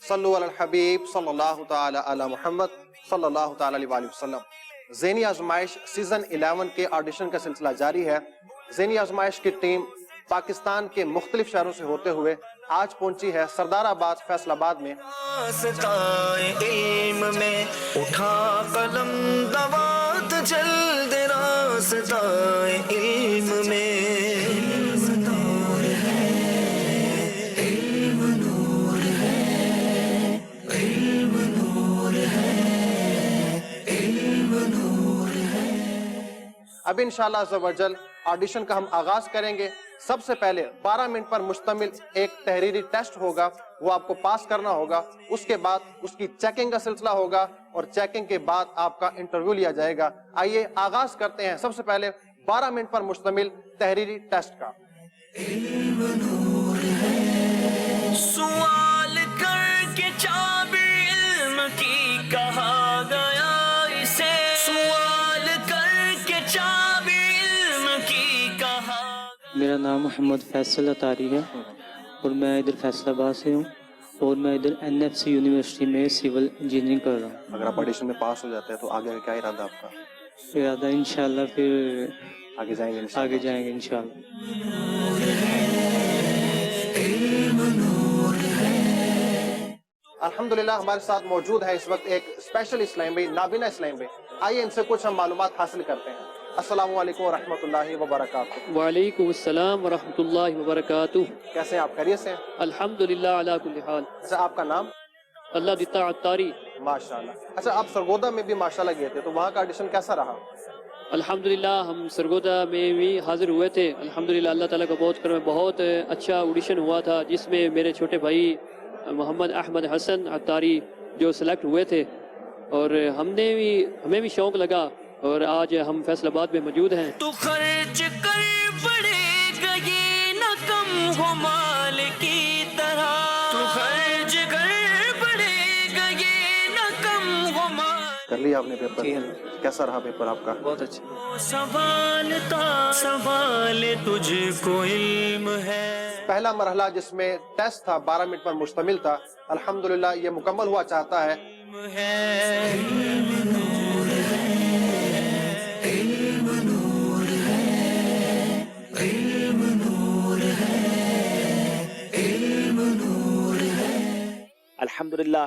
صلو علی الحبیب صلی اللہ تعالی علی محمد صلی اللہ تعالی علیہ وسلم۔ ذہنی آزمائش سیزن 11 کے آڈیشن کا سلسلہ جاری ہے۔ ذہنی آزمائش کی ٹیم پاکستان کے مختلف شہروں سے ہوتے ہوئے آج پہنچی ہے سردار آباد فیصل آباد میں۔ راستائے علم میں اٹھا قلم دوات جلد راستائے علم میں اب انشاءاللہ عز و جل آڈیشن کا ہم آغاز کریں گے۔ سب سے پہلے 12 منٹ پر مشتمل ایک تحریری ٹیسٹ ہوگا، وہ آپ کو پاس کرنا ہوگا۔ اس کے بعد اس کی چیکنگ کا سلسلہ ہوگا اور چیکنگ کے بعد آپ کا انٹرویو لیا جائے گا۔ آئیے آغاز کرتے ہیں سب سے پہلے 12 منٹ پر مشتمل تحریری ٹیسٹ کا۔ سوال کر کے چابی علم کی کہا گیا اسے، سوال کر کے چابی علم کی کہا۔ میرا نام محمد فیصل اطاری ہے اور میں ادھر فیصل آباد سے ہوں اور میں ادھر NFC یونیورسٹی میں سول انجینئرنگ کر رہا ہوں۔ اگر آپ آڈیشن میں پاس ہو جاتے ہیں تو آگے کیا ارادہ آپ کا؟ ارادہ انشاءاللہ پھر آگے جائیں گے آگے جائیں گے انشاءاللہ۔ الحمدللہ ہمارے ساتھ موجود ہے اس وقت ایک اسپیشل اسلام بھائی، نابینا اسلام بھائی۔ آئیے ان سے کچھ ہم معلومات حاصل کرتے ہیں۔ السلام علیکم ورحمۃ اللہ وبرکاتہ۔ وعلیکم السلام ورحمۃ اللہ وبرکاتہ۔ کیسے ہیں آپ؟ خیریت سے ہیں؟ الحمدللہ علی کل حال۔ اچھا، آپ کا نام؟ اللہ دیتا عطاری۔ ماشاءاللہ۔ اچھا، آپ سرگودا میں بھی ماشاءاللہ گئے تھے، تو وہاں کا آڈیشن کیسا رہا؟ الحمدللہ ہم سرگودا میں بھی حاضر ہوئے تھے۔ الحمدللہ اللہ تعالیٰ کا بہت کرم ہے، بہت اچھا آڈیشن ہوا تھا جس میں میرے چھوٹے بھائی محمد احمد حسن عطاری جو سلیکٹ ہوئے تھے، اور ہمیں بھی شوق لگا اور آج ہم فیصل آباد میں موجود ہیں۔ تو خرچ کر پڑے گا یہ نہ کم ہو مال کی طرح، تو خرچ کر پڑے گا یہ نہ کم ہو مال۔ کر لیا آپ نے پیپر؟ کیسا رہا پیپر آپ کا؟ بہت اچھا۔ سوال تجھ کو علم ہے۔ پہلا مرحلہ جس میں ٹیسٹ تھا 12 منٹ پر مشتمل تھا، الحمدللہ یہ مکمل ہوا چاہتا ہے۔ الحمدللہ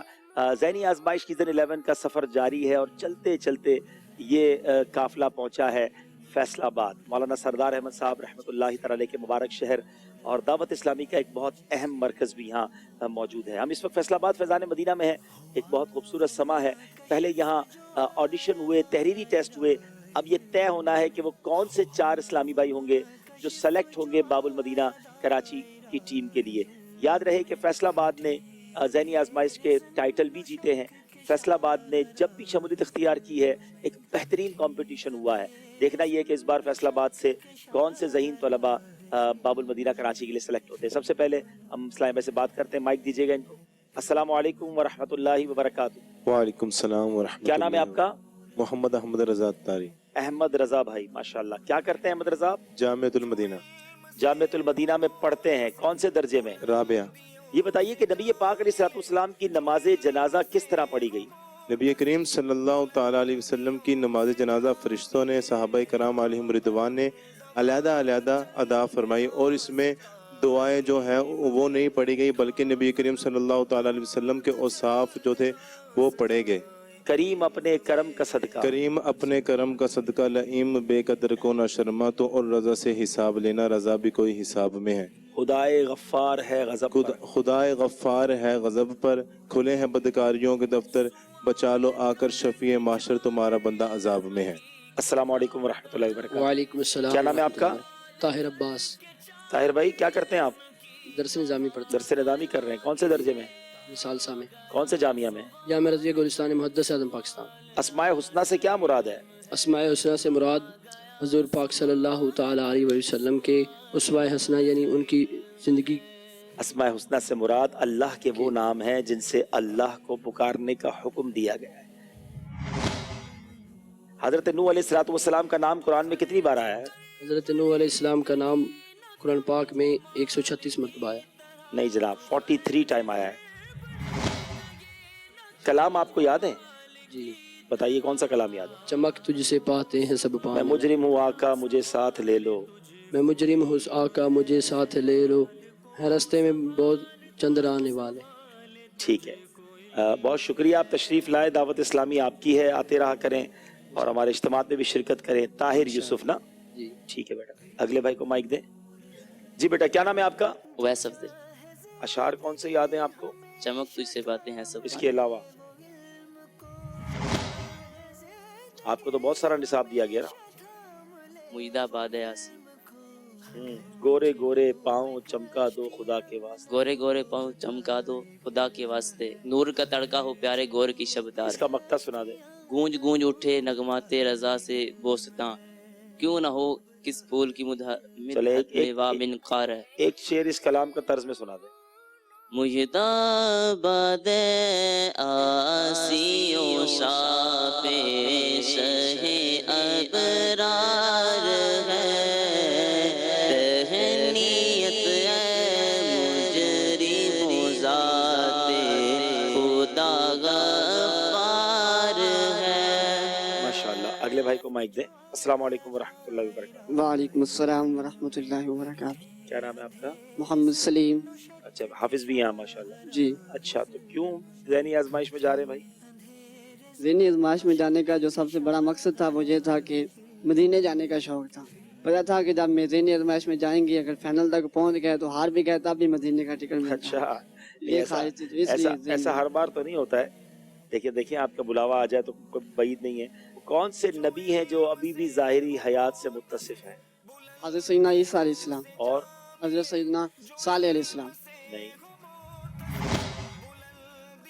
ذہنی آزمائش سیزن 11 کا سفر جاری ہے اور چلتے چلتے یہ قافلہ پہنچا ہے فیصل آباد، مولانا سردار احمد صاحب رحمۃ اللہ تعالی کے مبارک شہر، اور دعوت اسلامی کا ایک بہت اہم مرکز بھی یہاں موجود ہے۔ ہم اس وقت فیصل آباد فیضان مدینہ میں ہیں۔ ایک بہت خوبصورت سما ہے۔ پہلے یہاں آڈیشن ہوئے، تحریری ٹیسٹ ہوئے، اب یہ طے ہونا ہے کہ وہ کون سے 4 اسلامی بھائی ہوں گے جو سلیکٹ ہوں گے باب المدینہ کراچی کی ٹیم کے لیے۔ یاد رہے کہ فیصل آباد نے ذہنی آزمائش کے ٹائٹل بھی جیتے ہیں۔ فیصل آباد نے جب بھی شمولیت اختیار کی ہے ایک بہترین کمپٹیشن ہوا ہے۔ دیکھنا یہ ہے کہ اس بار فیصل آباد سے کون سے ذہین طلباء باب المدینہ کراچی کے لیے سلیکٹ ہوتے ہیں۔ سب سے پہلے ہم اسلام بھائی سے بات کرتے ہیں، مائک دیجیے گا ان کو۔ السلام علیکم ورحمۃ اللہ وبرکاتہ۔ وعلیکم السلام ورحمۃ اللہ۔ کیا نام ہے آپ کا؟ محمد احمد رضا اطاری۔ احمد رضا بھائی، ماشاءاللہ۔ کیا کرتے ہیں احمد رضا؟ جامعۃ المدینہ جامعۃ المدینہ میں پڑھتے ہیں، کون سے درجے میں؟ رابعہ۔ یہ بتائیے کہ نبی پاک علیہ الصلوۃ والسلام کی نماز جنازہ کس طرح پڑھی گئی؟ نبی کریم صلی اللہ تعالیٰ علیہ وسلم کی نماز جنازہ فرشتوں نے، صحابہ کرام علیہم رضوان نے علیحدہ علیحدہ ادا فرمائی، اور اس میں دعائیں جو ہیں وہ نہیں پڑھی گئی بلکہ نبی کریم صلی اللہ تعالیٰ علیہ وسلم کے اوصاف جو تھے وہ پڑھے گئے۔ کریم اپنے کرم کا صدقہ، کریم اپنے کرم کا صدقہ، لئیم بے قدر کو نہ شرما تو، اور رضا سے حساب لینا، رضا بھی کوئی حساب میں ہے۔ خدائے غفار ہے غضب پر، خدائے غفار ہے غضب پر، کھلے ہیں بدکاریوں کے دفتر، بچا لو آ کر شفیع محشر، تمہارا بندہ عذاب میں ہے۔ السلام علیکم ورحمۃ اللہ وبرکاتہ۔ وعلیکم السلام۔ کیا نام ہے آپ کا؟ طاہر عباس۔ طاہر بھائی کیا کرتے ہیں آپ؟ درس نظامی پڑھتے درس نظامی کر رہے ہیں، کون سے درجے میں؟ ہیں ثالثہ میں، کون سے جامعہ میں؟ جامعہ رضیہ گلستان محدث اعظم پاکستان۔ اسماء حسنہ سے کیا مراد ہے؟ اسماء حسنہ سے مراد حضور پاک صلی اللہ تعالی علیہ وسلم کے اسوہ حسنہ، یعنی ان کی زندگی۔ اسماء حسنہ سے مراد اللہ کے وہ نام ہیں جن سے اللہ کو پکارنے کا حکم دیا گیا ہے۔ حضرت نوح علیہ السلام کا نام قرآن میں کتنی بار آیا ہے؟ حضرت نوح علیہ السلام کا نام قرآن پاک میں 136 مرتبہ آیا۔ نہیں جناب، 43 ٹائم آیا ہے۔ کلام آپ کو یاد ہے؟ جی بتائیے کون سا کلام یاد ہے؟ چمک تجھ سے پاتے ہیں سب میں پانے، مجرم ہوں آقا مجھے ساتھ لے لو. میں مجرم ہوں آقا مجھے ساتھ لے لو، ہے رستے میں بہت چندر آنے والے. ٹھیک ہے، بہت شکریہ، آپ تشریف لائے. دعوت اسلامی آپ کی ہے، آتے رہا کریں اور ہمارے اجتماعات میں بھی شرکت کریں. طاہر یوسف نا؟ جی ٹھیک ہے بیٹا. اگلے بھائی کو مائک دیں. جی بیٹا کیا نام ہے آپ کا؟ ویس افضل. اشعار کون سے یاد ہیں آپ کو؟ چمک تجھ سے باتیں ہیں سب اس کے علاوہ آپ کو تو بہت سارا نصاب دیا گیا نا. مجدہ باد آسی. گورے گورے پاؤں چمکا دو خدا کے واسطے. گورے گورے پاؤں چمکا دو خدا کے واسطے، نور کا تڑکا ہو پیارے گور کی شبدار. اس کا مقطع سنا دے. گونج گونج اٹھے نغمات رضا سے بوستاں، کیوں نہ ہو کس پھول کی چلے من قار ہے. ایک شعر اس کلام کا طرز میں سنا دے. مجدہ باد آسی و صاف شہ ابرار ہے، تہنیت مجرم ذات خدا غفار ہے. ماشاءاللہ. اگلے بھائی کو مائک دیں. السلام علیکم ورحمۃ اللہ وبرکاتہ. وعلیکم السلام ورحمۃ اللہ وبرکاتہ. کیا نام ہے آپ کا؟ محمد سلیم. اچھا حافظ بھی ہیں ماشاءاللہ. جی اچھا تو کیوں ذہنی آزمائش میں جا رہے ہیں بھائی؟ ذہنی آزمائش میں جانے کا جو سب سے بڑا مقصد تھا وہ یہ تھا کہ مدینے جانے کا شوق تھا. پتا تھا کہ جب میں ذہنی آزمائش میں جائیں گے اگر فائنل تک پہنچ گئے تو ہار بھی گئے تب بھی مدینے کا ٹکٹ ملتا. اچھا یہ خواہش تھی، اس لیے ایسا ہر بار تو نہیں ہوتا ہے. دیکھیں آپ کا بلاوا آ جائے تو کوئی بعید نہیں ہے. کون سے نبی ہیں جو ابھی بھی ظاہری حیات سے متصف ہیں؟ حضرت سیدنا عیسیٰ علیہ السلام، اور حضرت سیدنا صالح علیہ السلام. نہیں.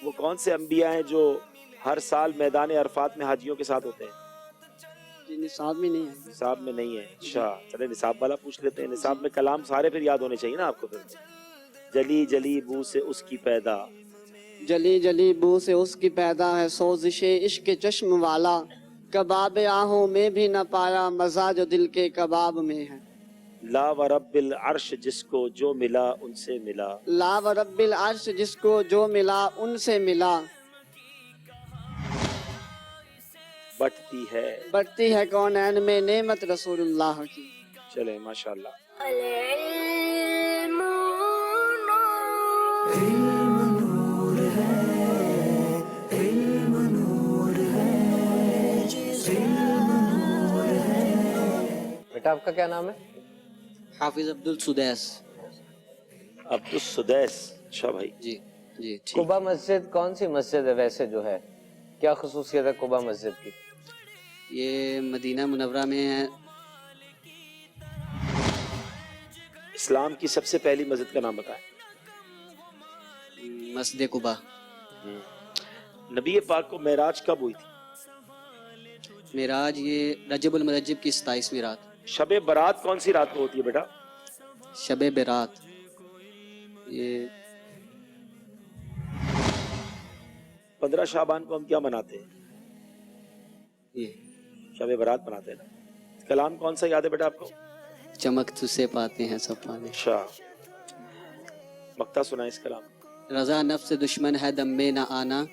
وہ کون سے انبیاء ہیں جو ہر سال میدان عرفات میں حاجیوں کے ساتھ ہوتے ہیں؟ جی نصاب میں نہیں ہے. نصاب میں نہیں ہے. اچھا چلے نصاب والا پوچھ لیتے ہیں. نصاب میں کلام سارے پھر یاد ہونے چاہیے نا آپ کو. پھر جلی جلی بو سے اس کی پیدا، جلی جلی بو سے اس کی پیدا ہے سوزش عشق چشم والا، کباب آہوں میں بھی نہ پایا مزہ جو دل کے کباب میں ہے. لا و رب العرش جس کو جو ملا ان سے ملا، لا و رب العرش جس کو جو ملا ان سے ملا، بٹتی ہے. بڑھتی ہے کونین میں نعمت رسول اللہ کی. چلے ماشاءاللہ. بیٹا آپ کا کیا نام ہے؟ حافظ عبد السدیس. عبد السدیس. اچھا بھائی. جی جی قبا مسجد کون سی مسجد ہے ویسے جو ہے؟ کیا خصوصیت ہے قبا مسجد کی؟ یہ مدینہ منورہ میں ہے. اسلام کی سب سے پہلی مسجد کا نام بتائیں. مسجد قبا. نبی پاک کو معراج کب ہوئی تھی؟ معراج یہ رجب المرجب کی 27ویں رات. شب برات کون سی رات کو ہوتی ہے بیٹا؟ شب برات یہ 15 شعبان کو ہم کیا مناتے ہیں؟ یہ شب برات مناتے ہیں نا. کلام کون سا یاد ہے بیٹا آپ کو؟ چمک تجھے پاتے ہیں سب پانے. اچھا مقطع سنا اس کلام. رضا نفس دشمن ہے دم میں نہ آنا،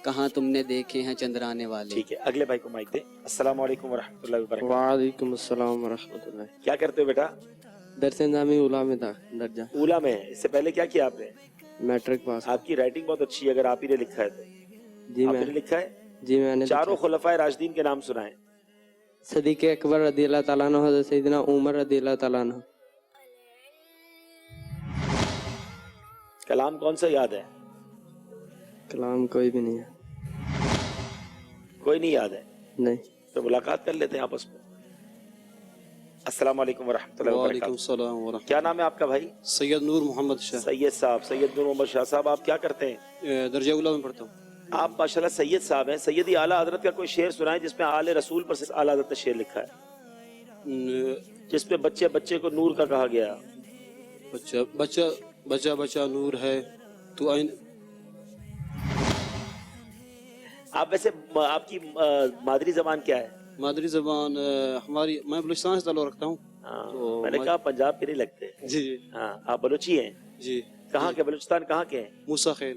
کہاں تم نے دیکھے ہیں چندرانے والے. ٹھیک ہے اگلے بھائی کو مائک دیں. السلام علیکم ورحمۃ اللہ وبرکاتہ. وعلیکم السلام ورحمۃ اللہ. کیا کرتے ہو بیٹا؟ درس نظامی اولا میں تھا درجہ. اولا میں ہے. اس سے پہلے کیا کیا آپ نے؟ Matric pass. آپ کی رائٹنگ بہت اچھی ہے اگر آپ ہی نے لکھا ہے تو. جی آپ میں نے لکھا ہے؟ جی میں نے چاروں خلفائے راشدین کے نام سنائیں. صدیق اکبر رضی اللہ تعالیٰ عنہ، حضرت سیدنا عمر رضی اللہ تعالیٰ عنہ. کلام کون سا یاد ہے؟ کلام کوئی بھی نہیں ہے. کوئی نہیں یاد ہے؟ نہیں. تو ملاقات کر لیتے ہیں آپس میں. السلام علیکم ورحمۃ اللہ وعلیکم وبرکاتہ. السلام ورحمۃ. کیا نام ہے آپ کا بھائی؟ سید نور محمد شاہ. سید صاحب. سید نور محمد شاہ صاحب آپ کیا کرتے ہیں؟ درجہ اولا میں پڑھتا ہوں. آپ ماشاءاللہ سید صاحب ہیں. سیدی اعلیٰ حضرت کا کوئی شعر سنائیں جس میں آل رسول پر سے اعلیٰ حضرت نے شعر لکھا ہے جس پہ بچے بچے کو نور کا کہا گیا. بچہ بچہ بچہ بچہ نور ہے تو آئین. آپ ویسے آپ کی مادری زبان کیا ہے؟ مادری زبان ہماری، میں بلوچستان سے تعلق رکھتا ہوں. تو میں نے کہا پنجاب کے نہیں لگتے. جی جی ہاں آپ بلوچی ہیں. جی. کہاں کے؟ بلوچستان کہاں کے ہیں؟ موسیٰ خیل.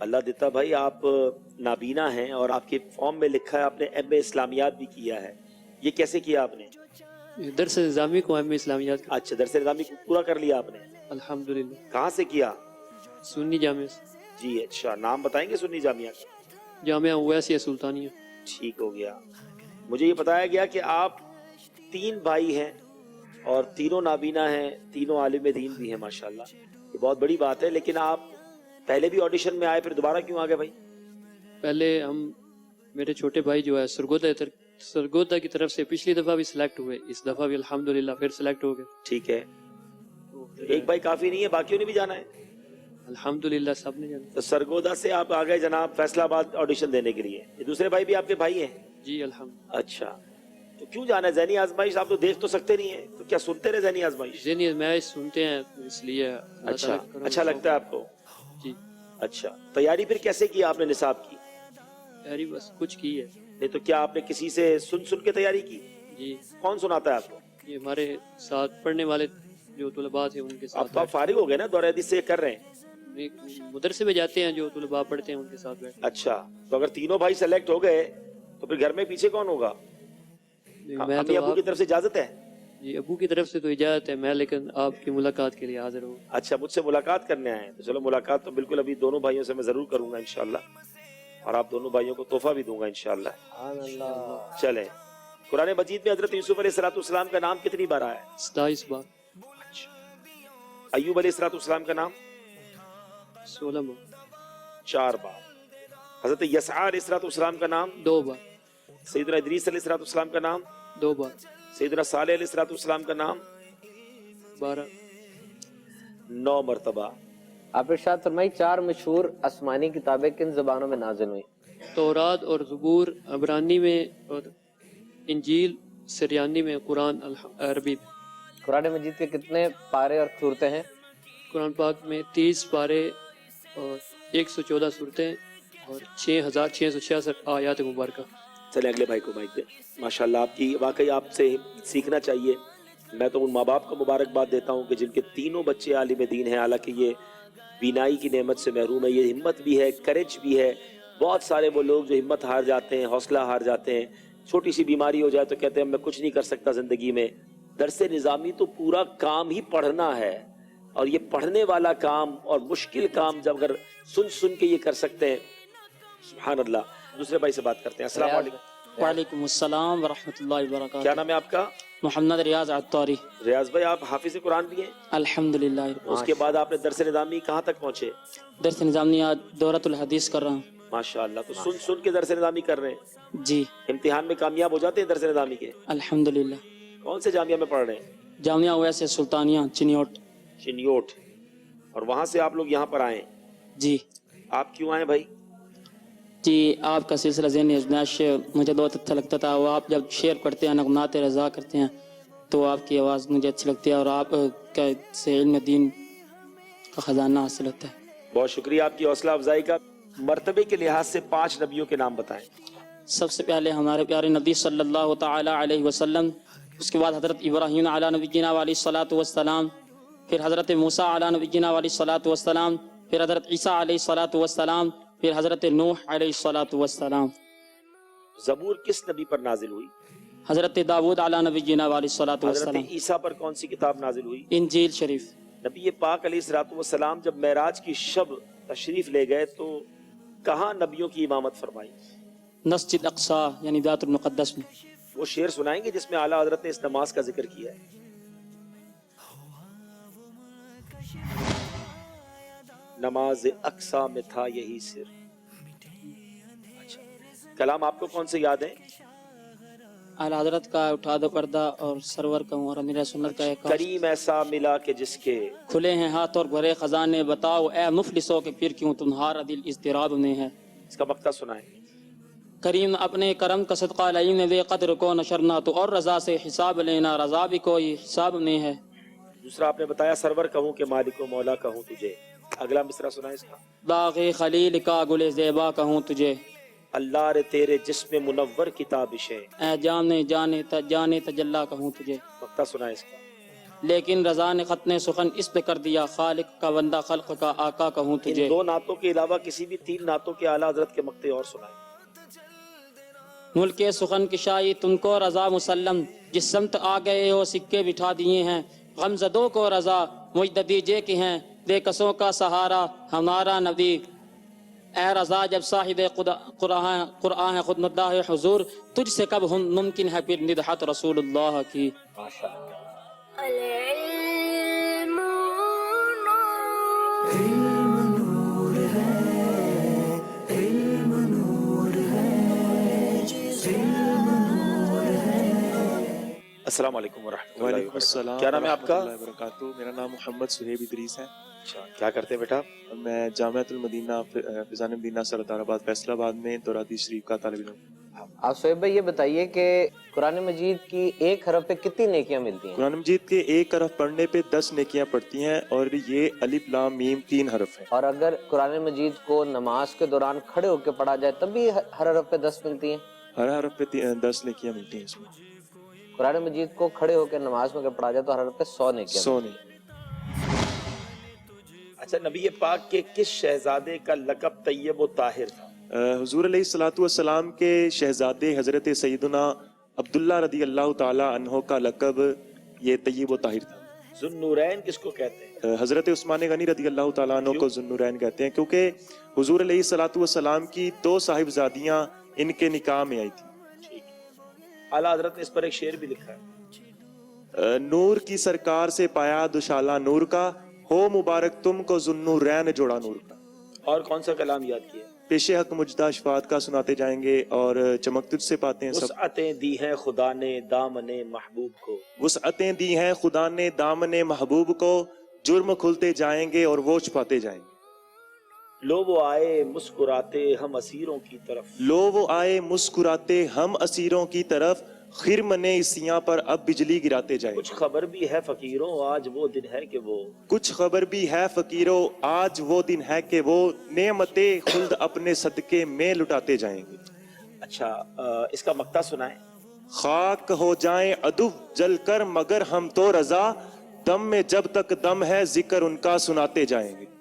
اللہ دیتا بھائی آپ نابینا ہیں اور آپ کے فارم میں لکھا ہے آپ نے ایم اے اسلامیات بھی کیا ہے، یہ کیسے کیا آپ نے؟ درس نظامی کو اہم اسلامیات کا اچھا درس نظامی کو پورا کر لیا آپ نے؟ الحمدللہ. کہاں سے کیا؟ سنی جامعہ سے. جی اچھا، نام بتائیں گے سنی جامعہ کا؟ جامعہ اویسیہ سلطانیہ. ٹھیک ہو گیا. مجھے یہ بتایا گیا کہ آپ 3 بھائی ہیں اور تینوں نابینا ہیں، تینوں عالم دین بھی ہیں ماشاءاللہ، یہ بہت بڑی بات ہے. لیکن آپ پہلے بھی آڈیشن میں آئے پھر دوبارہ کیوں آ گئے بھائی؟ پہلے میرے چھوٹے بھائی جو ہے سرگودا کی طرف سے پچھلی دفعہ بھی سلیکٹ ہوئے، اس دفعہ بھی الحمدللہ پھر سلیکٹ ہو گئے. ٹھیک ہے، ایک بھائی کافی نہیں ہے، باقیوں نے بھی جانا ہے؟ الحمدللہ سب نے جانا. تو سرگودا سے آپ آ گئے جناب فیصل آباد آڈیشن دینے کے لیے. یہ دوسرے بھائی بھی آپ کے بھائی ہیں؟ جی الحمدللہ. اچھا، تو کیوں جانا ہے ذہنی آزمائش؟ آپ تو دیکھ تو سکتے نہیں ہیں، تو کیا سنتے رہے ذہنی آزمائش؟ ذہنی آزمائش سنتے ہیں اس لیے. اچھا، اچھا لگتا ہے آپ کو؟ جی. اچھا، تیاری پھر کیسے کی آپ نے نصاب کی؟ تیاری بس کچھ کی ہے. نہیں تو کیا آپ نے کسی سے سن کے تیاری کی؟ جی. کون سناتا ہے آپ کو؟ یہ ہمارے ساتھ پڑھنے والے جو طلباء تھے ان کے اب ساتھ. تو آپ فارغ ہو گئے نا، دورہ حدیث سے کر رہے ہیں؟ مدرسے میں جاتے ہیں جو طلباء پڑھتے ہیں ان کے ساتھ بیٹھ. اچھا، تو اگر تینوں بھائی سلیکٹ ہو گئے تو پھر گھر میں پیچھے کون ہوگا؟ میں امی ابو کی طرف سے اجازت ہے؟ جی ابو کی طرف سے تو اجازت ہے، میں لیکن آپ کی ملاقات کے لیے حاضر ہوں. اچھا، مجھ سے ملاقات کرنے آئے ہیں، تو چلو ملاقات تو بالکل ابھی دونوں بھائیوں سے میں ضرور کروں گا انشاءاللہ، اور آپ دونوں بھائیوں کو تحفہ بھی دوں گا انشاءاللہ. چلیں، قرآن مجید میں حضرت یوسف علیہ السلام کا نام کتنی بار آیا ہے؟ 27 بار. ایوب علیہ السلام کا نام 16 بار. 4 بار. حضرت یسع علیہ السلام کا نام 2 بار. سیدنا ادریس علیہ السلام کا نام 2 بار. سیدنا صالح علیہ السلام کا نام 12. 9 مرتبہ. آپ ارشاد فرمائی 4 مشہور آسمانی کتابیں کن زبانوں میں نازل ہوئی؟ تورات اور زبور عبرانی میں، اور انجیل سریانی میں، قرآن عربی میں. قرآن مجید کے کتنے پارے اور صورتیں ہیں؟ قرآن پاک میں 30 پارے اور 114 صورتیں اور 6666 آیات مبارکہ. چلے اگلے بھائی کو مائک دیں. ماشاءاللہ آپ کی واقعی آپ سے سیکھنا چاہیے. میں تو ان ماں باپ کو مبارکباد دیتا ہوں کہ جن کے تینوں بچے عالم دین ہیں، حالانکہ یہ بینائی کی نعمت سے محروم ہے. یہ ہمت بھی ہے، کریج بھی ہے. بہت سارے وہ لوگ جو ہمت ہار جاتے ہیں، حوصلہ ہار جاتے ہیں، چھوٹی سی بیماری ہو جائے تو کہتے ہیں میں کچھ نہیں کر سکتا زندگی میں. درس نظامی تو پورا کام ہی پڑھنا ہے، اور یہ پڑھنے والا کام اور مشکل کام جب اگر سن کے یہ کر سکتے ہیں، سبحان اللہ. دوسرے بھائی سے بات کرتے ہیں. السلام علیکم. وعلیکم السلام ورحمۃ اللہ وبرکاتہ. کیا نام ہے آپ کا؟ محمد ریاض عطاری. ریاض بھائی آپ حافظ قرآن بھی ہیں؟ الحمدللہ. اس کے بعد آپ نے درس نظامی کہاں تک پہنچے؟ درس نظامی آج دورۃ الحدیث کر رہا ہوں. ماشاءاللہ. تو سن کے درس نظامی کر رہے ہیں؟ جی. امتحان میں کامیاب ہو جاتے ہیں درس نظامی کے؟ الحمدللہ. کون سے جامعہ میں پڑھ رہے ہیں؟ جامعہ اویسیہ سلطانیہ چنیوٹ. اور وہاں سے آپ لوگ یہاں پر آئے؟ جی. آپ کیوں آئے بھائی؟ جی آپ کا سلسلہ ذہنی آزمائش مجھے بہت اچھا لگتا تھا. وہ آپ جب شعر پڑھتے ہیں، نغمات رضا کرتے ہیں، تو آپ کی آواز مجھے اچھی لگتی ہے، اور آپ کا سے علم دین کا خزانہ حاصل ہوتا ہے. بہت شکریہ آپ کی حوصلہ افزائی کا. مرتبے کے لحاظ سے 5 نبیوں کے نام بتائیں. سب سے پہلے ہمارے پیارے نبی صلی اللہ تعالی علیہ وسلم، اس کے بعد حضرت ابراہیم علیہ نبینا علیہ الصلاۃ والسلام، پھر حضرت موسیٰ علیہ نبینا علیہ الصلاۃ والسلام، پھر حضرت عیسیٰ علیہ الصلاۃ والسلام، پھر حضرت نوح علیہ الصلاۃ والسلام. زبور کس نبی پر نازل ہوئی؟ حضرت داؤد علیہ نبینا علیہ الصلاۃ والسلام. حضرت عیسیٰ پر کون سی کتاب نازل ہوئی؟ انجیل شریف. نبی پاک علیہ الصلوۃ والسلام جب معراج کی شب تشریف لے گئے تو کہاں نبیوں کی امامت فرمائی؟ مسجد اقصی یعنی بیت المقدس میں. وہ شعر سنائیں گے جس میں اعلیٰ حضرت نے اس نماز کا ذکر کیا ہے؟ نماز اقصی میں تھا یہی سر. اچھا، کلام آپ کو کون سے یاد ہیں؟ اعلیٰ حضرت کا اٹھا دو پردہ اور سرور کا اور امیر سنت کا ایک کریم ایسا ملا کہ جس کے کھلے ہیں ہاتھ اور بھرے خزانے، بتاؤ اے مفلسوں کہ پھر کیوں تمہارا دل اضطراب میں ہے. اس کا مقطع سنائیں. کریم اپنے کرم کا صدقہ لائیں بے قدر کو نشرنا، تو اور رضا سے حساب لینا، رضا بھی کوئی حساب میں ہے. دوسرا آپ نے بتایا سرور کہوں کہ مالک و مولا کہوں تجھے. اگلا مصرع سنائیں اس کا. باغ خلیل کا گل زیبا کہوں تجھے، اللہ رے تیرے جسم منور کی تابشیں، اے جانے جانے تجلا کہوں تجھے. مقطع سنائیں اس کا. لیکن رضا نے ختم سخن اس پہ کر دیا، خالق کا بندہ خلق کا آقا کہوں ان تجھے۔ 2 نعتوں کے علاوہ کسی بھی 3 نعتوں کے اعلیٰ حضرت کے مقطع اور سنائیں۔ ملک سخن کی شاہی تم کو رضا مسلم، جس سمت آ گئے ہو سکے بٹھا دیے ہیں، غم زدوں کو رضا مجد دیجے کہ ہیں، بے کسوں کا سہارا ہمارا نبی۔ اے رضا جب صاحب قرآن ہے خود مداح حضور، تجھ سے کب ممکن ہے پھر ندحت رسول اللہ کی۔ السلام علیکم ورحمۃ اللہ وعلیکم وبرکاتہ۔ السلام کیا نام ہے آپ کا؟ ورحمۃ اللہ وبرکاتہ۔ میرا نام محمد سہیب ادریس ہے۔ اچھا، کیا کرتے ہیں بیٹا؟ میں جامعۃ المدینہ فیضان مدینہ سردار آباد فیصل آباد میں دورہ حدیث شریف کا طالب علم۔ آپ سہیب بھائی یہ بتائیے کہ قرآن مجید کی ایک حرف پہ کتنی نیکیاں ملتی ہیں؟ قرآن مجید کے ایک حرف پڑھنے پہ 10 نیکیاں پڑتی ہیں، اور یہ الف لام میم 3 حرف ہیں۔ اور اگر قرآن مجید کو نماز کے دوران کھڑے ہو کے پڑھا جائے تب بھی ہر حرف پہ 10 ملتی ہیں؟ ہر حرف پہ 10 نیکیاں ملتی ہیں اس میں۔ قرآن مجید کو کھڑے ہو کے نماز میں اگر پڑھا جائے تو ہر حرف پہ 100 نیکیاں 100 ملتی ہیں۔ نہیں۔ اچھا، نبی پاک کے کس شہزادے کا لقب طیب و طاہر تھا؟ حضور علیہ الصلوۃ والسلام کے شہزادے حضرت سیدنا عبداللہ رضی اللہ تعالی عنہ کا لقب یہ طیب و طاہر تھا۔ ذوالنورین کس کو کہتے ہیں؟ حضرت عثمان غنی رضی اللہ تعالیٰ عنہ کو ذوالنورین کہتے ہیں، کیونکہ حضور علیہ الصلوۃ والسلام کی 2 صاحبزادیاں ان کے نکاح میں آئی تھی۔ اعلیٰ حضرت نے اس پر ایک شعر بھی لکھا ہے۔ نور کی سرکار سے پایا دشالہ نور کا، ہو مبارک تم کو ذوالنورین جوڑا نور کا۔ اور کون سا کلام یاد کیا؟ پیش حق مجدہ شفاعت کا سناتے جائیں گے، اور چمک تجھ سے پاتے ہیں سب۔ وسعتیں دی ہیں خدا نے دامن محبوب کو، وسعتیں دی ہیں خدا نے دامن محبوب کو، جرم کھلتے جائیں گے اور وہ چھپاتے جائیں گے۔ لو وہ آئے مسکراتے ہم اسیروں کی طرف، لو وہ آئے مسکراتے ہم اسیروں کی طرف، خرمن سیاں پر اب بجلی گراتے جائیں۔ کچھ خبر بھی ہے فقیروں آج وہ دن ہے کہ وہ، کچھ خبر بھی ہے فقیروں آج وہ دن ہے کہ وہ، نعمت خلد اپنے صدقے میں لٹاتے جائیں گے۔ اچھا، اس کا مقطع سنائیں۔ خاک ہو جائیں عدو جل کر مگر ہم تو رضا، دم میں جب تک دم ہے ذکر ان کا سناتے جائیں گے۔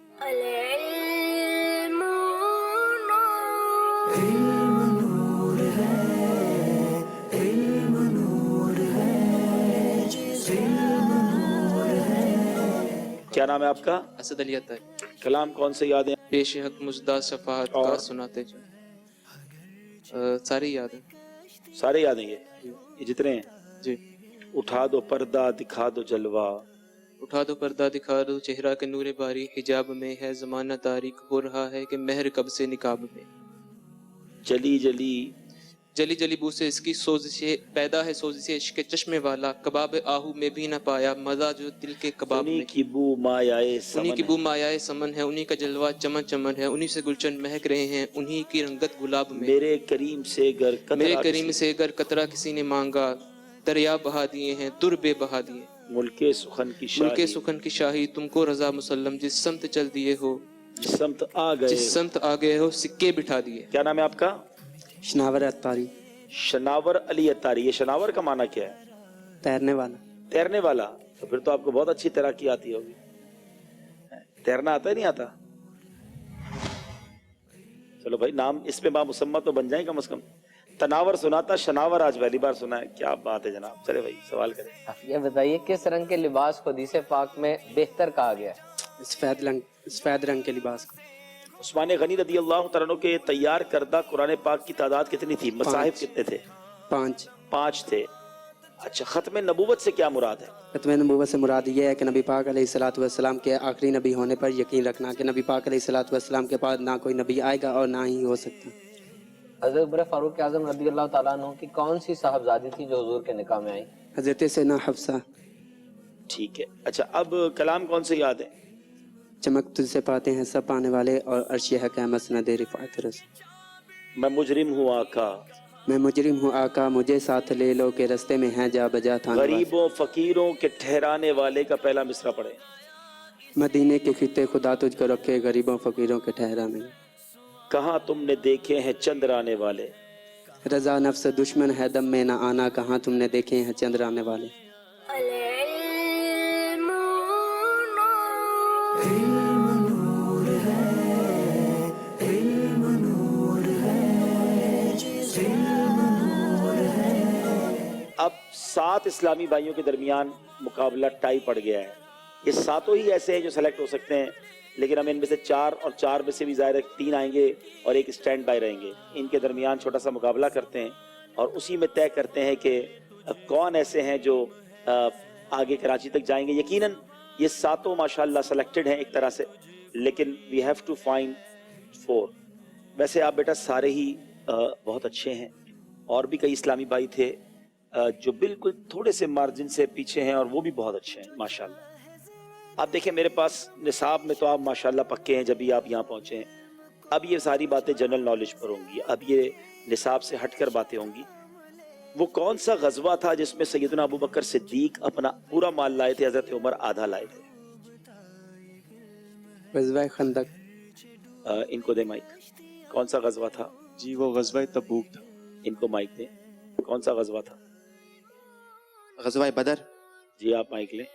کیا نام ہے آپ کا؟ اسد علی عطاری۔ کلام کون سے یاد ہیں؟ پیش حق مجدہ شفاعت کا سناتے جو سارے یاد ہیں۔ سارے یاد ہیں یہ جتنے ہیں؟ جی۔ اٹھا دو پردہ دکھا دو جلوہ، اٹھا دو پردہ دکھا دو چہرہ کے نور باری، حجاب میں ہے زمانہ تاریک، ہو رہا ہے کہ مہر کب سے نقاب میں، جلی جلی جلی جلی بو سے اس کی سوزش پیدا ہے، سوزش عشق چشمے والا، کباب آہو میں بھی نہ پایا مزہ جو دل کے کباب میں، انہی کی بو مایائے سمن، انہی کی بو مایائے سمن ہے، انہی کا جلوہ چمن چمن ہے، انہی سے گلچن مہک رہے ہیں، انہی کی رنگت گلاب میں، میرے کریم سے گر قطرہ میرے کریم سے گر قطرہ کسی نے مانگا، دریا بہا دیے ہیں در بے بہا دیے، ملک سخن کی شاہی، ملک سخن کی شاہی تم کو رضا مسلم، جس سمت چل دیے ہو، جس سمت آ گئے، جس سمت آ گئے ہو سکے بٹھا دیے۔ کیا نام ہے آپ کا؟ شناور عطاری۔ شناور علی عطاری۔ یہ شناور کا معنی کیا ہے؟ تیرنے والا۔ تیرنے والا، تو پھر تو آپ کو بہت اچھی تیراکی آتی ہوگی۔ تیرنا آتا ہے نہیں آتا؟ چلو بھائی، نام اس پہ بامسمہ تو بن جائیں کم از کم۔ تناور سنا تھا، شناور آج پہلی بار سنا ہے، کیا بات ہے جناب۔ چلے بھائی سوال کریں۔ یہ بتائیے کس رنگ کے لباس کو حدیث پاک میں بہتر کہا گیا ہے؟ سفید رنگ کے لباس کو۔ عثمان غنی رضی اللہ تعالیٰ عنہ کے تیار کردہ قرآن پاک کی تعداد کتنی تھی؟ مصاحف کتنے تھے؟ 5 تھے۔ اچھا، ختم نبوت سے کیا مراد ہے؟ ختم نبوت سے مراد یہ ہے کہ نبی پاک علیہ الصلوۃ والسلام کے آخری نبی ہونے پر یقین رکھنا کہ نبی پاک علیہ الصلوۃ والسلام کے بعد نہ کوئی نبی آئے گا اور نہ ہی ہو سکتا۔ حضرت عمر فاروق اعظم رضی اللہ تعالیٰ عنہ کی کون سی صاحبزادی تھی جو حضور کے نکاح میں آئی؟ حضرت سیدنا حفصہ۔ ٹھیک ہے۔ اچھا، اب کلام کون سے یاد ہے؟ چمک تجھ سے پاتے ہیں سب پانے والے، اور عرش حق ہے مسند رفعت رسول۔ میں مجرم ہوں آقا، میں مجرم ہوں آقا، مجھے ساتھ لے لو کہ رستے میں ہیں جا بجا تھانے والے۔ غریبوں فقیروں کے ٹھہرانے والے کا پہلا مصرع پڑھیں۔ مدینے کے خطے خدا تجھ کو رکھے، غریبوں فقیروں کے ٹھہرانے۔ کہاں تم نے دیکھے ہیں چندرانے والے، رضا نفس دشمن ہے دم میں نہ آنا، کہاں تم نے دیکھے ہیں چندرانے والے۔ اب 7 اسلامی بھائیوں کے درمیان مقابلہ ٹائی پڑ گیا ہے. یہ 7 ہی ایسے ہیں جو سلیکٹ ہو سکتے ہیں، لیکن ہم ان میں سے 4 اور 4 میں سے بھی ظاہر ہے 3 آئیں گے اور ایک اسٹینڈ بائی رہیں گے. ان کے درمیان چھوٹا سا مقابلہ کرتے ہیں اور اسی میں طے کرتے ہیں کہ کون ایسے ہیں جو آگے کراچی تک جائیں گے. یقیناً یہ 7 ماشاءاللہ سلیکٹڈ ہیں ایک طرح سے، لیکن وی ہیو ٹو فائنڈ 4. ویسے آپ بیٹا سارے ہی بہت اچھے ہیں، اور بھی کئی اسلامی بھائی تھے جو بالکل تھوڑے سے مارجن سے پیچھے ہیں اور وہ بھی بہت اچھے ہیں ماشاءاللہ. آپ دیکھیں میرے پاس نصاب میں تو آپ ماشاءاللہ پکے ہیں جب ہی آپ یہاں پہنچے ہیں. اب یہ ساری باتیں جنرل نالج پر ہوں گی، اب یہ نصاب سے ہٹ کر باتیں ہوں گی. وہ کون سا غزوہ تھا جس میں سیدنا ابو بکر صدیق اپنا پورا مال لائے تھے، حضرت عمر آدھا لائے تھے؟ غزوہ خندق. ان کو دے مائک. کون سا غزوہ تھا؟ جی وہ غزوہ تبوک تھا. ان کو مائک دیں. کون سا غزوہ تھا؟ غزوہ بدر. جی آپ مائک لیں.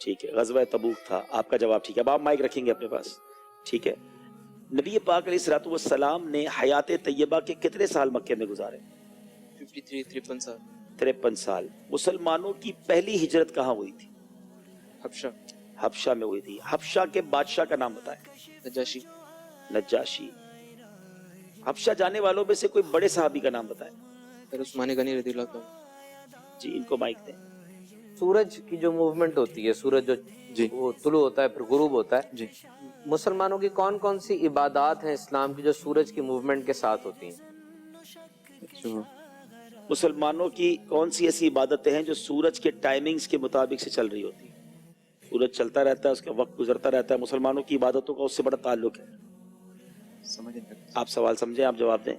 ٹھیک ہے، غزوہ تبوک تھا. آپ کا جواب ٹھیک ہے. اب آپ مائک رکھیں گے اپنے پاس، ٹھیک ہے. نبی پاک علیہ الصلوۃ والسلام نے حیات طیبہ کے کتنے سال مکے میں گزارے؟ 53 سال. 53 سال. مسلمانوں کی پہلی ہجرت کہاں ہوئی تھی؟ حبشہ. حبشہ میں ہوئی تھی. حبشہ کے بادشاہ کا نام بتائیں. نجاشی. نجاشی. حبشہ جانے والوں میں سے کوئی بڑے صحابی کا نام بتائیں. پھر عثمان غنی رضی اللہ عنہ. جی ان کو مائک دیں. سورج کی جو موومنٹ ہوتی ہے، سورج جو وہ طلوع ہوتا ہے پھر غروب ہوتا ہے، جی مسلمانوں کی کون کون سی عبادات ہیں اسلام کی جو سورج کی موومنٹ کے ساتھ ہوتی ہیں؟ مسلمانوں کی کون سی ایسی عبادتیں ہیں جو سورج کے ٹائمنگز کے مطابق سے چل رہی ہوتی ہیں؟ سورج چلتا رہتا ہے، اس کا وقت گزرتا رہتا ہے، مسلمانوں کی عبادتوں کا اس سے بڑا تعلق ہے. آپ سوال سمجھیں، آپ جواب دیں.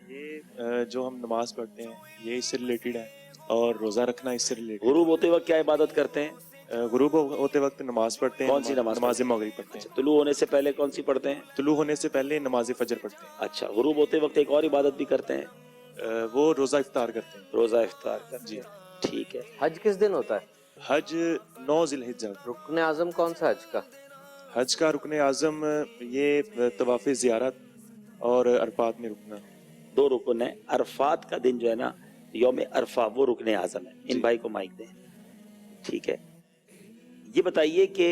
یہ جو ہم نماز پڑھتے ہیں یہ اس سے ریلیٹڈ ہے، اور روزہ رکھنا اس سے ریلیٹڈ. غروب ہوتے وقت کیا عبادت کرتے ہیں؟ غروب ہوتے وقت نماز پڑھتے ہیں. کون سی نماز؟ نماز مغرب پڑھتے ہیں. طلوع ہونے سے پہلے کون سی پڑھتے ہیں؟ طلوع ہونے سے پہلے نماز فجر پڑھتے ہیں. اچھا. غروب ہوتے وقت ایک اور عبادت بھی کرتے ہیں، وہ روزہ افطار کرتے ہیں. روزہ افطار کرتے جی ہیں. ٹھیک ہے. حج کس دن ہوتا ہے؟ حج 9 ذی الحجہ. رکن اعظم کون سا حج کا؟ حج کا رکن اعظم یہ طواف زیارت اور عرفات میں رکنا. 2 رکن ہیں. عرفات کا دن جو ہے نا، یوم عرفہ، وہ رکن اعظم ہے. ان بھائی کو مائک دیں. ٹھیک ہے. یہ بتائیے کہ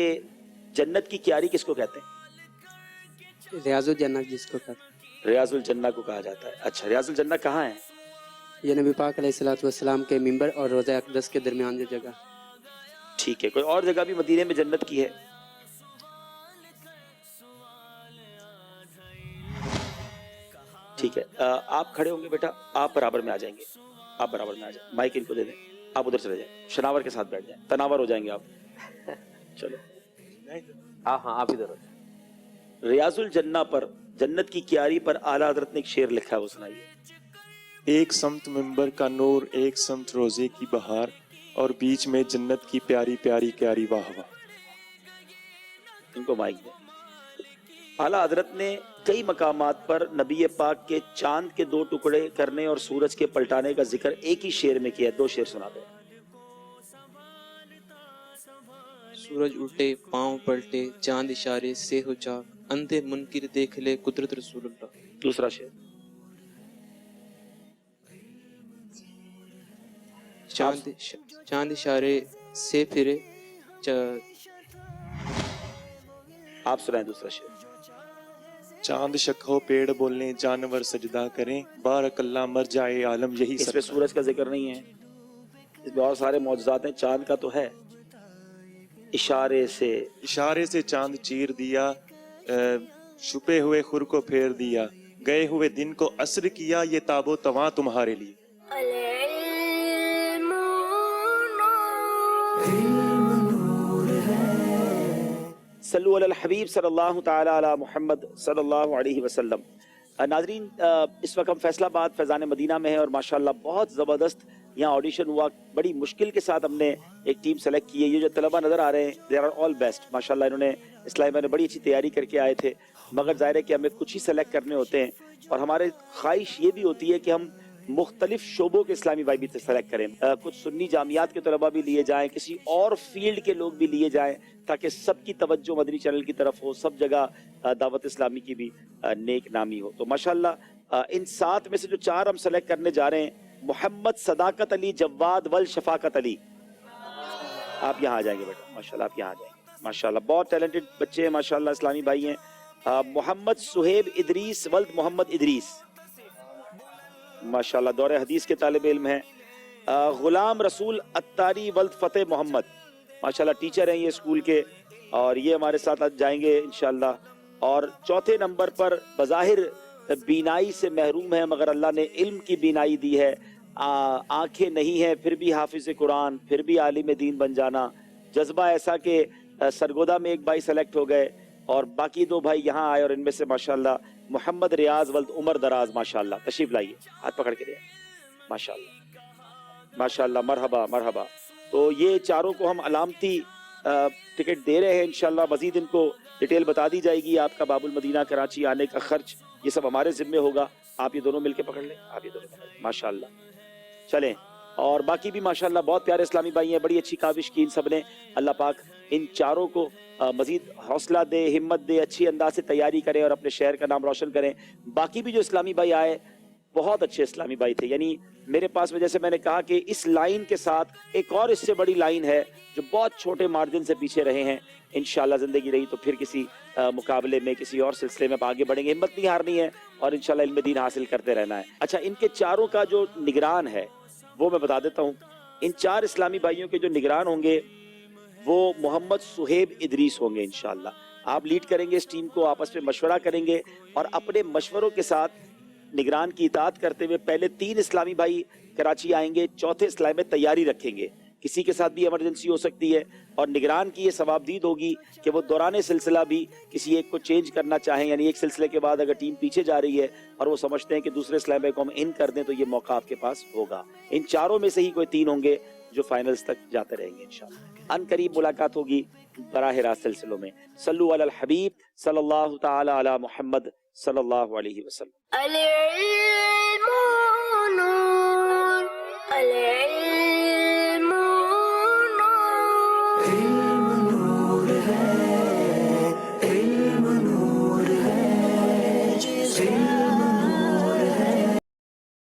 جنت کی کیاری کس کو کہتے ہیں؟ ریاض الجنہ جس کو کہتے ہیں. ریاض الجنہ کو کہا جاتا ہے. اچھا، ریاض الجنہ کہاں ہے؟ یہ نبی پاک علیہ الصلوۃ والسلام کے منبر اور روضہ اقدس کے درمیان جو جگہ. ٹھیک ہے. کوئی اور جگہ بھی مدینے میں جنت کی ہے؟ ٹھیک ہے. آپ کھڑے ہوں گے بیٹا، آپ برابر میں آ جائیں گے. آپ برابر میں آ جائیں. مائک ان کو دے دیں. آپ ادھر چلے جائیں، شناور کے ساتھ بیٹھ جائیں، تناور ہو جائیں گے آپ. چلو. ہاں آپ ادھر ہو. ریاض الجنہ پر، جنت کی کیاری پر اعلیٰ حضرت نے ایک شعر لکھا ہے، وہ سنائیے. ایک سمت منبر کا نور، ایک سمت روزے کی بہار، اور بیچ میں جنت کی پیاری پیاری کیاری واہ واہ. ان کو مائک دیں. اعلیٰ حضرت نے کئی مقامات پر نبی پاک کے چاند کے 2 ٹکڑے کرنے اور سورج کے پلٹانے کا ذکر ایک ہی شعر میں کیا ہے. 2 شعر سنا دیں. سورج الٹے پاؤں پلٹے، چاند اشارے سے ہو چاک، اندھے منکر دیکھ لے قدرت رسول اللہ. دوسرا شعر. چاند اشارے سے پھرے. آپ سنائیں دوسرا شعر. چاند شکھو پیڑ بولنے، جانور سجدہ کریں، بارک اللہ مر جائے عالم یہی. اس میں سورج کا ذکر نہیں ہے، اس میں اور سارے معجزات ہیں. چاند کا تو ہے. اشارے سے چاند چیر دیا، چھپے ہوئے خور کو پھیر دیا، گئے ہوئے دن کو عصر کیا، یہ تاب و تواں تمہارے لیے. صلو علی الحبیب صلی اللہ تعالی علی محمد صلی اللہ علیہ وسلم. ناظرین، اس وقت ہم فیصلہ آباد فیضان مدینہ میں ہیں اور ماشاءاللہ بہت زبردست یہاں آڈیشن ہوا. بڑی مشکل کے ساتھ ہم نے ایک ٹیم سلیکٹ کی ہے. یہ جو طلبہ نظر آ رہے ہیں دے آر آل بیسٹ ماشاءاللہ. انہوں نے اسلام میں بڑی اچھی تیاری کر کے آئے تھے، مگر ظاہر ہے کہ ہمیں کچھ ہی سلیکٹ کرنے ہوتے ہیں اور ہمارے خواہش یہ بھی ہوتی ہے کہ ہم مختلف شعبوں کے اسلامی بھائی بھی سلیکٹ کریں. کچھ سنی جامعات کے طلبہ بھی لیے جائیں, کسی اور فیلڈ کے لوگ بھی لیے جائیں, تاکہ سب کی توجہ مدنی چینل کی طرف ہو, سب جگہ دعوت اسلامی کی بھی نیک نامی ہو. تو ماشاءاللہ ان 7 میں سے جو 4 ہم سلیکٹ کرنے جا رہے ہیں, محمد صداقت علی جواد ول شفاقت علی, آپ یہاں آ جائیں گے بیٹا, ماشاءاللہ آپ یہاں آ جائیں گے. ماشاءاللہ بہت ٹیلنٹڈ بچے ہیں ماشاءاللہ, اسلامی بھائی ہیں. محمد سہیب ادریس ولد محمد ادریس, ماشاءاللہ دور حدیث کے طالب علم ہیں. غلام رسول اتاری ولد فتح محمد, ماشاءاللہ ٹیچر ہیں یہ اسکول کے, اور یہ ہمارے ساتھ جائیں گے انشاءاللہ. اور چوتھے نمبر پر بظاہر بینائی سے محروم ہے, مگر اللہ نے علم کی بینائی دی ہے, آنکھیں نہیں ہیں پھر بھی حافظ قرآن, پھر بھی عالم دین بن جانا, جذبہ ایسا کہ سرگودا میں ایک بھائی سلیکٹ ہو گئے اور باقی 2 بھائی یہاں آئے, اور ان میں سے ماشاءاللہ محمد ریاض ولد عمر دراز, ماشاءاللہ تشریف لائیے, ہاتھ پکڑ کے دیں, ماشاءاللہ ماشاءاللہ, مرحبا مرحبا. تو یہ چاروں کو ہم علامتی ٹکٹ دے رہے ہیں انشاءاللہ. مزید ان کو ڈیٹیل بتا دی جائے گی, آپ کا باب المدینہ کراچی آنے کا خرچ یہ سب ہمارے ذمہ ہوگا. آپ یہ دونوں مل کے پکڑ لیں, آپ یہ دونوں پکڑ لیں, ماشاءاللہ چلیں. اور باقی بھی ماشاءاللہ بہت پیارے اسلامی بھائی ہیں, بڑی اچھی کاوش کی ان سب نے. اللہ پاک ان چاروں کو مزید حوصلہ دے, ہمت دے, اچھی انداز سے تیاری کریں اور اپنے شہر کا نام روشن کریں. باقی بھی جو اسلامی بھائی آئے بہت اچھے اسلامی بھائی تھے. یعنی میرے پاس میں جیسے میں نے کہا کہ اس لائن کے ساتھ ایک اور اس سے بڑی لائن ہے جو بہت چھوٹے مارجن سے پیچھے رہے ہیں. انشاءاللہ زندگی رہی تو پھر کسی مقابلے میں کسی اور سلسلے میں آگے بڑھیں گے. ہمت نہیں ہارنی ہے اور انشاءاللہ علم دین حاصل کرتے رہنا ہے. اچھا, ان کے چاروں کا جو نگران ہے وہ میں بتا دیتا ہوں. ان 4 اسلامی بھائیوں کے جو نگران ہوں گے وہ محمد سہیب ادریس ہوں گے انشاءاللہ. آپ لیڈ کریں گے اس ٹیم کو, آپس میں مشورہ کریں گے, اور اپنے مشوروں کے ساتھ نگران کی اطاعت کرتے ہوئے پہلے 3 اسلامی بھائی کراچی آئیں گے, چوتھے اسلامی میں تیاری رکھیں گے. کسی کے ساتھ بھی ایمرجنسی ہو سکتی ہے, اور نگران کی یہ ثوابدید ہوگی کہ وہ دوران سلسلہ بھی کسی ایک کو چینج کرنا چاہیں, یعنی ایک سلسلے کے بعد اگر ٹیم پیچھے جا رہی ہے اور وہ سمجھتے ہیں کہ دوسرے اسلامی کو ہم ان کر دیں تو یہ موقع آپ کے پاس ہوگا. ان چاروں میں سے ہی کوئی 3 ہوں گے جو فائنلز تک جاتے رہیں گے انشاءاللہ. ان قریب ملاقات ہوگی براہ راست سلسلوں میں. صلو علی الحبیب صلی اللہ تعالی علی محمد صلی اللہ علیہ وسلم. العلم نور, العلم نور.